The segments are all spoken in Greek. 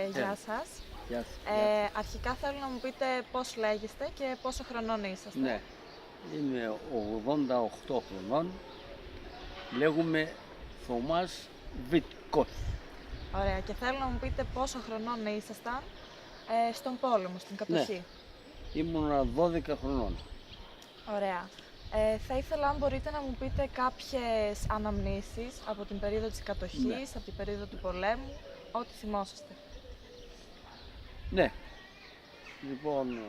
Γεια σας. Γεια σου. Αρχικά θέλω να μου πείτε πώς λέγεστε και πόσο χρονών είσαστε. Ναι, είμαι 88 χρονών. Λέγομαι Θωμάς Βιτκός. Ωραία. Και θέλω να μου πείτε πόσο χρονών ήσασταν στον πόλεμο, στην κατοχή. Ήμουνα 12 χρονών. Ωραία. Θα ήθελα αν μπορείτε να μου πείτε κάποιες αναμνήσεις από την περίοδο της κατοχής, Ναι. από την περίοδο του πολέμου, ό,τι θυμόσαστε. Ναι, λοιπόν,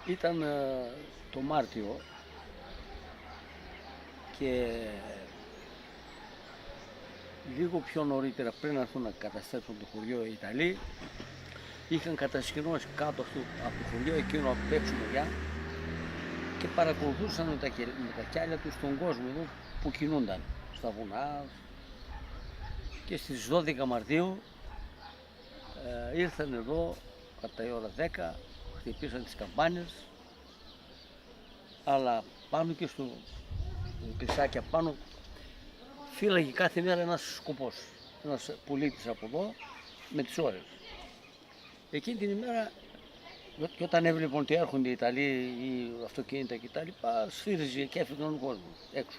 ήταν το Μάρτιο και λίγο πιο νωρίτερα, πριν έρθουν να καταστρέψουν το χωριό οι Ιταλοί, είχαν κατασκηνώσει κάτω από το χωριό εκείνο απ' έξω μεριά και παρακολουθούσαν με τα κιάλια τους τον κόσμο εδώ που κινούνταν στα βουνά. Και στις 12 Μαρτίου ήρθαν εδώ κατά η ώρα 10, χτυπήσαν τις καμπάνες, αλλά πάνω και στο κλεισάκι απάνω φύλαγε κάθε μέρα ένας σκοπός, ένας πολίτης από εδώ με τις ώρες. Εκείνη την ημέρα, και όταν έβλεπαν ότι έρχονται οι Ιταλοί ή αυτοκίνητα και τα λοιπά, σφύριζε και έφυγαν τον κόσμο έξω.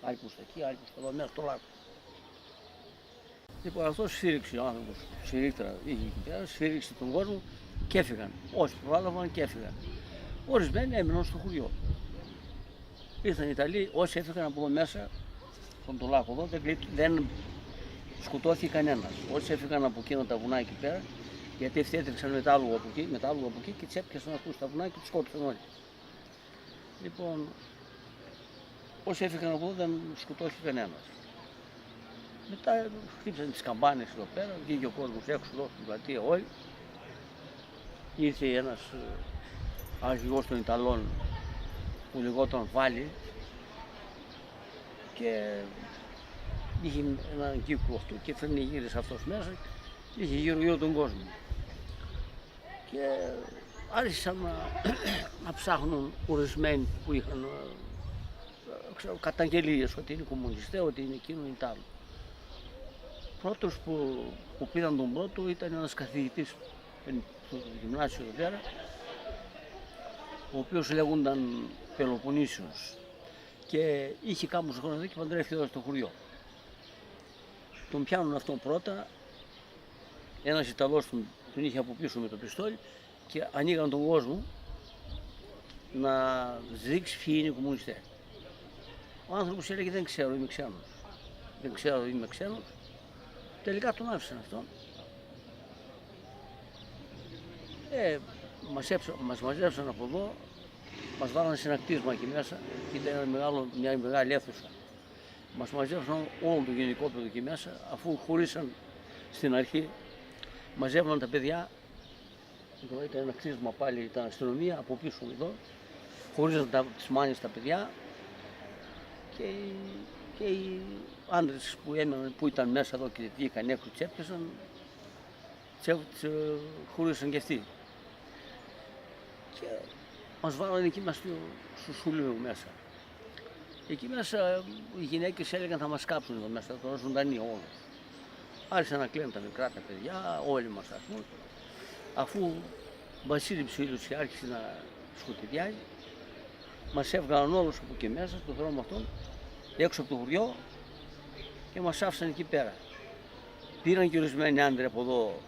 Άλλοι που στα εκεί, άλλοι που στα εδώ, μέσα στο λάκκο. Λοιπόν, αυτό σφύριξε ο άνθρωπος, σφυρίχτρα είχε εκεί πέρα, σφύριξε τον κόσμο και έφυγαν. Όσοι πρόλαβαν και έφυγαν. Ορισμένοι έμειναν στο χωριό. Ήρθαν οι Ιταλοί, όσοι έφυγαν από εδώ μέσα, στον τολάκο εδώ, δεν σκοτώθηκε κανένας. Όσοι έφυγαν από εκείνα τα βουνά εκεί πέρα, γιατί αυτοί έτρεξαν με τα άλογα από εκεί και τις έπιασαν αυτούς στα βουνά και τους σκότωσαν όλοι. Λοιπόν, όσοι έφυγαν από εδώ δεν σκοτώθηκε κανένας. Μετά χτύπησαν τις καμπάνες εδώ πέρα, βγήκε ο κόσμος έξω εδώ στην πλατεία όλοι. Ήρθε ένας αρχηγός των Ιταλών που λεγόταν Βάλη και είχε έναν κύκλο αυτού και φέρνει γύρισε αυτός μέσα, είχε γύρω τον κόσμο. Και άρχισαν να ψάχνουν ορισμένοι που είχαν καταγγελίες ότι είναι κομμουνιστές, ότι είναι εκείνο ή τ' άλλο. Πρώτος που πήραν τον πρώτο ήταν ένας καθηγητής στο γυμνάσιο εδώ πέρα, ο οποίος λέγονταν Πελοποννήσιος και είχε κάμους χρόνο και παντρεύτηκε εδώ στο χωριό. Τον πιάνουν αυτόν πρώτα, ένας Ιταλός τον είχε από πίσω με το πιστόλι και ανοίγαν τον κόσμο να δείξει ποιοι είναι οι κομμουνιστές. Ο άνθρωπος έλεγε δεν ξέρω, είμαι ξένος. Δεν ξέρω, είμαι ξένος. Τελικά τον άφησαν αυτόν. Μας μαζέψαν από εδώ, μας βάλανε σε ένα κτίσμα εκεί μέσα και ήταν μια μεγάλη αίθουσα. Μας μαζέψαν όλο το γενικόπαιδο εκεί μέσα, αφού χωρίσαν στην αρχή, μαζεύαν τα παιδιά, εδώ ήταν ένα κτίσμα πάλι, ήταν αστυνομία, από πίσω εδώ, χωρίζαν τις μάνες τα παιδιά και οι άντρες που έμεναν, που ήταν μέσα εδώ και βγήκαν έξω, τσέπιασαν, χωρίσαν και αυτοί. Και μας βάλανε εκεί μέσα στο σχολείο μέσα. Εκεί μέσα οι γυναίκες έλεγαν θα μας κάψουν εδώ μέσα, τώρα ζωντανοί όλους. Άρχισαν να κλαίνουν τα μικρά τα παιδιά, όλοι μας ας πούμε. Αφού βασίλειψε ο ήλιος και άρχισε να σκοτειδιάζει, μας έβγαλαν όλους από εκεί μέσα, στον δρόμο αυτόν, έξω από το χωριό και μας άφησαν εκεί πέρα. Πήραν και ορισμένοι άντρες από εδώ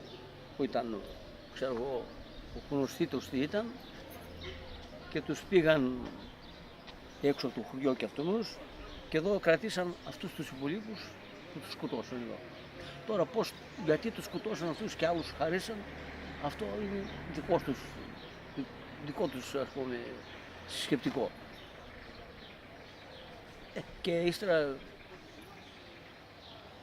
που ήταν, ξέρω εγώ, ο γνωστήτος τι ήταν και τους πήγαν έξω από το χωριό και αυτούς και εδώ κρατήσαν αυτούς τους υπολείπους που τους σκοτώσαν εδώ. Τώρα πώς, γιατί τους σκοτώσαν αυτούς και άλλους χαρίσαν, αυτό είναι δικό τους ας πούμε σκεπτικό. Και ύστερα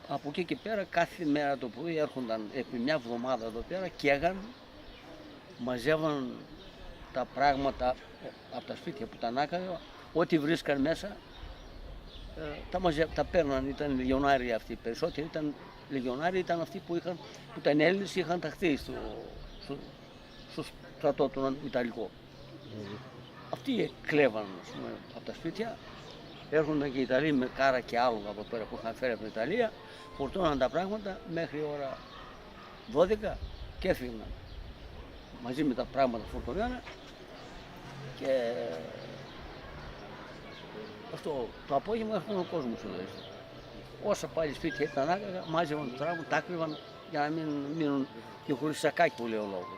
από εκεί και πέρα κάθε μέρα το πρωί έρχονταν επί μια εβδομάδα εδώ πέρα καίγαν, μαζεύαν τα πράγματα από τα σπίτια που τα ανάκαγαν, ό,τι βρίσκαν μέσα τα παίρναν, ήταν λεγιονάριοι αυτοί, περισσότεροι ήταν λεγιονάριοι, ήταν αυτοί που ήταν Έλληνες και είχαν ταχθεί στο στρατό τον Ιταλικό. Αυτοί κλέβαν από τα σπίτια, έρχονταν και οι Ιταλοί με κάρα και άλογα από πέρα που είχαν φέρει από την Ιταλία, φορτώναν τα πράγματα μέχρι ώρα 12 και έφυγαν μαζί με τα πράγματα φορτωμένα και αυτό το απόγευμα έρχονταν ο κόσμος εδώ. Όσα πάλι σπίτια ήταν άγαγα, μάζευαν το τράγο, τα άκρυβαν για να μην μείνουν και χωρίς σακάκι που λέει ο λόγος.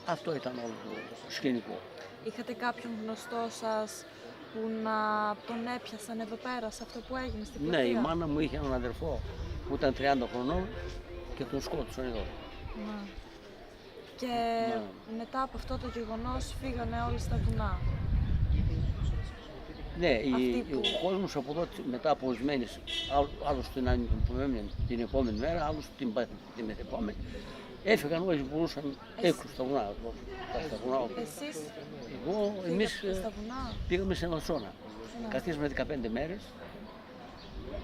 Αυτό ήταν όλο το σκηνικό. Είχατε κάποιον γνωστό σας που να τον έπιασαν εδώ πέρα, σε αυτό που έγινε στην πλατεία? Ναι, η μάνα μου είχε έναν αδερφό που ήταν 30 χρονών και τον σκότωσαν εδώ. Ναι. Και Ναι. μετά από αυτό το γεγονός φύγανε όλοι στα βουνά. Ναι, Αυτοί που- ο κόσμος από εδώ μετά από ορισμένες, άλλος την επόμενη μέρα, άλλος την μεθεπόμενη, έφυγαν όλοι που μπορούσαν έξω στα βουνά. Στα βουνά. Εσείς Εμείς πήγατε στα βουνά? πήγαμε σε Νατσόνα. Ναι. Καθίσαμε 15 μέρες.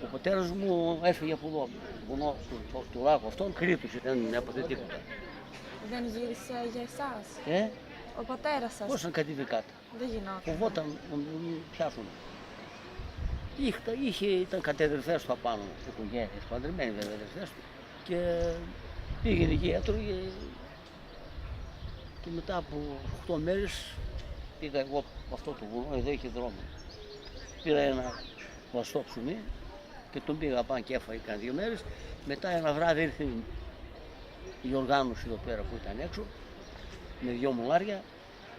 Ο πατέρας μου έφυγε από εδώ, βουνό του λάκου αυτόν, κρύτωσε, δεν έπαθε τίποτα. Δεν γύρισε για εσάς? Ο πατέρας σας? Πώς να κατέβει κάτω. Δεν γινόταν. Φοβόταν να μην πιάσουν. Ήταν κατεδρυφές του απάνω, οικογένειες, παντρεμένοι βέβαια αδερφές του. Και πήγαινε εκεί έτρωγε και μετά από 8 μέρες πήγα εγώ από αυτό το βουνό, εδώ είχε δρόμο. Πήρα ένα βαστό ψωμί και τον πήγα πάνω και έφαγε κάνα 2 μέρες. Μετά ένα βράδυ ήρθε η οργάνωση εδώ πέρα που ήταν έξω με 2 μουλάρια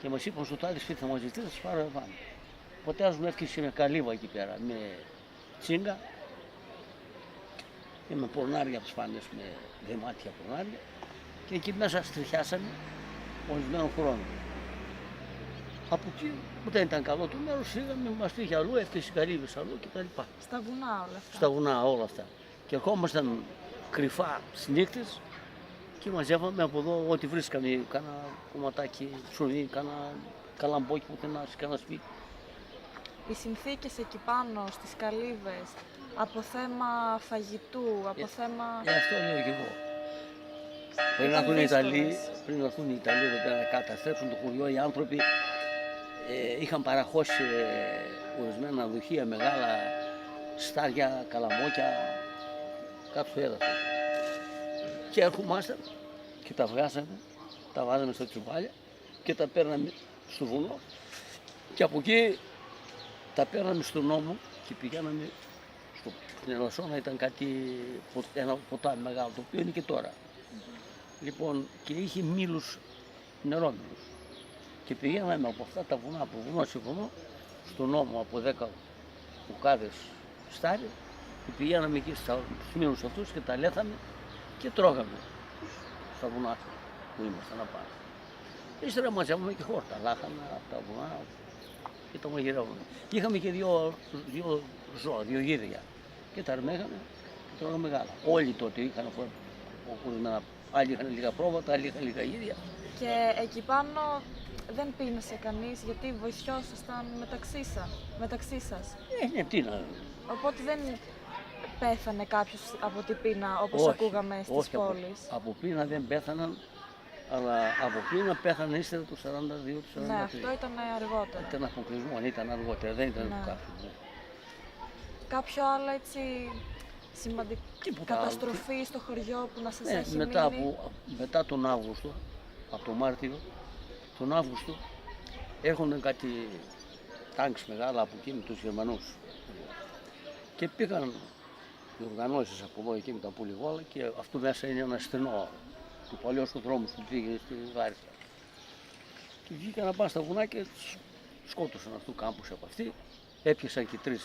και μας είπαν στο τάδε σπίτι θα μας ζητήσει, θα σας πάρω πάνω. Ο πατέρας μου έφτιαξε με καλύβα εκεί πέρα, με τσίγκα και με πορνάρια σπάνιες, με δεμάτια πορνάρια και εκεί μέσα στριχιάσαμε ορισμένο χρόνο. Από εκεί που δεν ήταν καλό το μέρος, φύγαμε, μας πήγε αλλού, έφτιαξε καλύβες αλλού κτλ. Στα βουνά όλα αυτά. Στα βουνά όλα αυτά. Και ερχόμασταν κρυφά στις νύχτες και μαζεύαμε από εδώ ό,τι βρίσκαμε, κάνα κομματάκι ψωμί, κάνα καλαμπόκι που ήταν σε κάνα σπίτι. Οι συνθήκες εκεί πάνω στις καλύβες, από θέμα φαγητού, από θέμα... Αυτό λέω και εγώ. Πριν Ήταν έρθουν οι Ιταλοί, δύσκολες. πριν έρθουν οι Ιταλοί εδώ πέρα να καταστρέψουν το χωριό, οι άνθρωποι είχαν παραχώσει ορισμένα δοχεία μεγάλα, στάρια, καλαμόκια, κάτω στο έδαφος. Και έρχομαστε και τα βγάζαμε, τα βάζαμε στα τσουβάλια και τα παίρναμε στο βουνό και από εκεί τα παίρναμε στον νόμο και πηγαίναμε στην Ελασσόνα, ήταν ένα ποτάμι μεγάλο, το οποίο είναι και τώρα. Λοιπόν, και είχε μήλους νερόμυλους. Και πηγαίναμε από αυτά τα βουνά, από βουνό σε βουνό, στον νόμο από 10 μπουκάδες στάρι και πηγαίναμε εκεί στους μήλους αυτούς και τα λέθαμε και τρώγαμε στα βουνά που ήμασταν να πάμε. Ύστερα μαζεύαμε και χόρτα, λάχανα από τα βουνά και τα μαγειρεύαμε. Είχαμε και δύο ζώα, 2 γίδια και τα αρμέγαμε και τρώγαμε μεγάλα. Όλοι τότε είχαν ορισμένα, άλλοι είχαν λίγα πρόβατα, άλλοι είχαν λίγα γίδια. Και εκεί πάνω δεν πίνασε κανείς, γιατί βοηθιόσασταν μεταξύ σας. Ναι, τι να... Οπότε δεν πέθανε κάποιος από την πείνα, όπως Όχι, ακούγαμε στις όχι, πόλεις. από πείνα δεν πέθαναν, αλλά από πείνα πέθανε ύστερα του 42 του 43. Ναι, αυτό ήταν αργότερα. Ήταν αποκλεισμό, ήταν αργότερα, δεν ήταν Ναι. το κάφι. Κάποιο άλλο έτσι σημαντικό Τίποτα άλλο. καταστροφή στο χωριό που να σας Ναι, έχει μείνει? μετά τον Αύγουστο, από τον Μάρτιο, τον Αύγουστο έρχονταν κάτι τάγκς μεγάλα από εκεί με τους Γερμανούς. Και πήγαν οι οργανώσεις από εδώ εκεί με τα Πουλιγόλα και αυτό μέσα είναι ένα στενό του παλιός του δρόμου που πήγε στη Βάρισα. Και βγήκαν να πάνε στα βουνά και σκότωσαν αυτού κάμπους από αυτοί. Έπιασαν και 3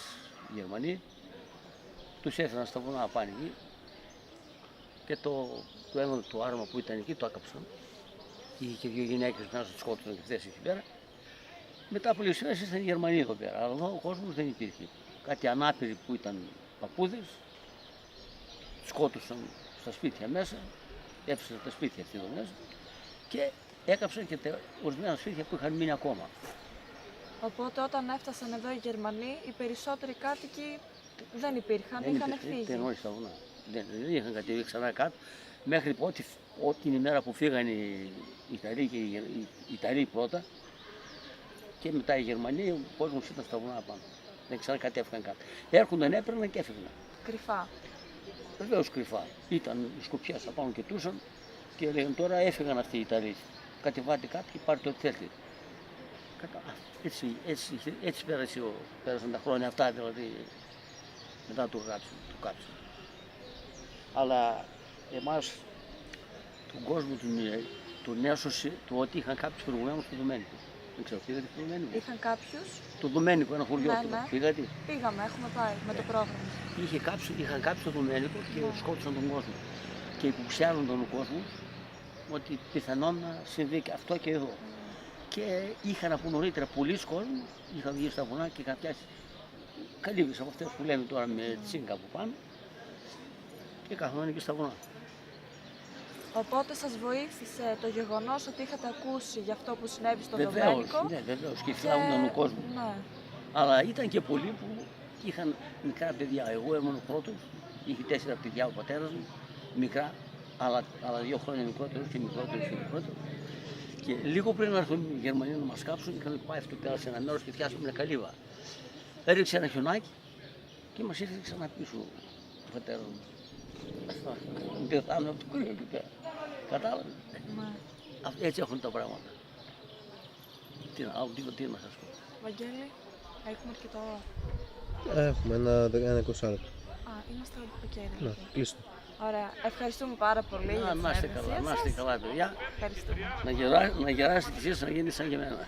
Γερμανοί, τους έφεραν στα βουνά να πάνε εκεί και το ένα το άρμα που ήταν εκεί το άκαψαν. Είχε και 2 γυναίκες μέσα, τους σκότωσαν και αυτές εκεί πέρα. Μετά από λίγες μέρες ήρθαν οι Γερμανοί εδώ πέρα, αλλά εδώ ο κόσμος δεν υπήρχε. Κάτι ανάπηροι που ήταν παππούδες, σκότωσαν στα σπίτια μέσα, έψασαν τα σπίτια αυτή εδώ μέσα και έκαψαν και ορισμένα σπίτια που είχαν μείνει ακόμα. Οπότε όταν έφτασαν εδώ οι Γερμανοί, οι περισσότεροι κάτοικοι δεν υπήρχαν, Δεν είχαν υπήρχε, φύγει. ήταν όλοι στα βουνά. Δεν είχαν κατέβει ξανά κάτω, μέχρι ό,τι την ημέρα που φύγαν οι Ιταλοί και οι Ιταλοί πρώτα και μετά οι Γερμανοί, ο κόσμος ήταν στα βουνά πάνω. Δεν ξανακατέφυγαν κάτω. Έρχονταν, έπαιρναν και έφυγαν. Κρυφά. Βεβαίως κρυφά. Ήταν οι σκουπιές απάνω και τούσαν και λέγαν τώρα έφυγαν αυτοί οι Ιταλοί. Κατεβάτε κάποιοι, πάρτε ό,τι θέλετε. Έτσι πέρασαν τα χρόνια αυτά, δηλαδή μετά το κάψιμο. Αλλά εμάς, τον κόσμο τον έσωσε το ότι είχαν κάποιους προηγουμένως στο Δομένικο. Δεν ξέρω, πήγατε στο Δομένικο. Είχαν κάποιους. Το Δομένικο, ένα χωριό Ναι, του. ναι. Πήγατε. Πήγαμε, έχουμε πάει με το πρόγραμμα. Είχαν κάψει το Δομένικο και σκότωσαν τον κόσμο. Και υποψιάζουν τον κόσμο ότι πιθανόν να συμβεί και αυτό και εδώ. Και είχαν από νωρίτερα πολλοί κόσμοι, είχαν βγει στα βουνά και είχαν πιάσει καλύβες από αυτές που λέμε τώρα με τσίγκα από πάνω και καθόταν και στα βουνά. Οπότε σας βοήθησε το γεγονός ότι είχατε ακούσει για αυτό που συνέβη στο Βεβαίως, Δομένικο. ναι, βεβαίως, και φυλάγονταν ο κόσμος. Ναι. Αλλά ήταν και πολλοί που είχαν μικρά παιδιά. Εγώ ήμουν ο πρώτος, είχε 4 παιδιά ο πατέρας μου, μικρά, αλλά 2 χρόνια μικρότερος και μικρότερος και μικρότερος. Και λίγο πριν να έρθουν οι Γερμανοί να μας κάψουν, είχαν πάει αυτό πέρα σε ένα μέρος και φτιάσαμε μια καλύβα. Έριξε ένα χιονάκι και μας ήρθε ξανά πίσω ο πατέρας μου. Πεθάμε από το κρύο εκεί πέρα. Κατάλαβε. Ναι. Έτσι έχουν τα πράγματα. Τι να σας πω. Βαγγέλη, έχουμε αρκετό. Έχουμε ένα 20 λεπτό. Α, είμαστε από καιρό. Να, κλείστο. Ωραία. Ευχαριστούμε πάρα πολύ για την Να είστε εργασία καλά, να σας. είστε καλά παιδιά. Ευχαριστούμε. Να γεράσετε κι εσείς να γίνετε σαν και εμένα.